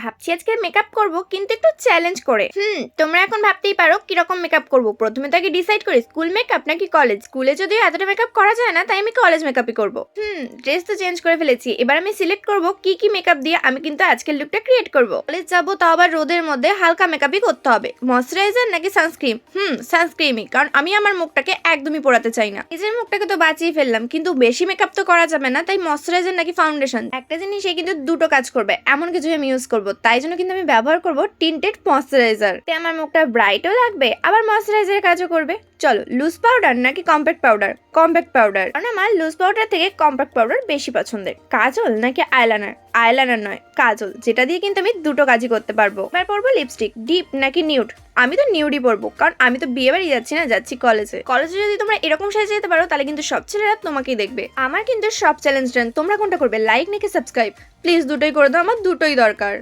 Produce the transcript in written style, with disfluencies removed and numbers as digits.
ভাবছি আজকে মেকআপ করব, কিন্তু একটু চ্যালেঞ্জ করে। তোমরা এখন ভাবতেই পারো কিরকম মেকআপ করব। প্রথমে তো আগে ডিসাইড করি স্কুল মেকআপ নাকি কলেজ। স্কুলে যদিও এতটা মেকআপ করা যায় না, তাই আমি কলেজ মেকআপই করব। ড্রেস তো চেঞ্জ করে ফেলেছি, এবার আমি সিলেক্ট করব কি কি মেকআপ দিয়ে আমি কিন্তু আজকের লুকটা ক্রিয়েট করব। কলেজ যাবো, তাও আবার রোদের মধ্যে, হালকা মেকআপই করতে হবে। ময়শ্চারাইজার নাকি সানস্ক্রিন? সানস্ক্রিনই, কারণ আমি আমার মুখটাকে একদমই পোড়াতে চাই না। নিজের মুখটাকে তো বাঁচিয়ে ফেললাম, কিন্তু বেশি মেকআপ তো করা যাবে না, তাই ময়শ্চারাইজার নাকি ফাউন্ডেশন, একটা জিনিসে কিন্তু দুটো কাজ করবে এমন কিছু আমি ইউজ করব। তাই জন্য কিন্তু আমি ব্যবহার করব টিন্টেড ময়শ্চারাইজার। আমার মুখটা ব্রাইটও লাগবে, আবার ময়শ্চারাইজারের কাজও করবে। চলো, লুজ পাউডার নাকি কম্প্যাক্ট পাউডার? কম্প্যাক্ট পাউডার, কারণ আমার লুজ পাউডার থেকে কম্প্যাক্ট পাউডার বেশি পছন্দের। কাজল নাকি আইলাইনার? আইলাইনার নয়, কাজল, যেটা দিয়ে কিন্তু আমি দুটো কাজই করতে পারবো। এবার পরবো লিপস্টিক, ডিপ নাকি নিউড? আমি তো নিউডই পরবো, কারণ আমি তো বিয়ে বাড়ি যাচ্ছি না, যাচ্ছি কলেজে। কলেজে যদি তোমরা এরকম সাজে যেতে পারো, তাহলে কিন্তু সব ছেলেরা তোমাকেই দেখবে। আমার কিন্তু সব চ্যালেঞ্জ ডান। তোমরা কোনটা করবে, লাইক নাকি সাবস্ক্রাইব? প্লিজ দুটোই করে দাও, আমার দুটোই দরকার।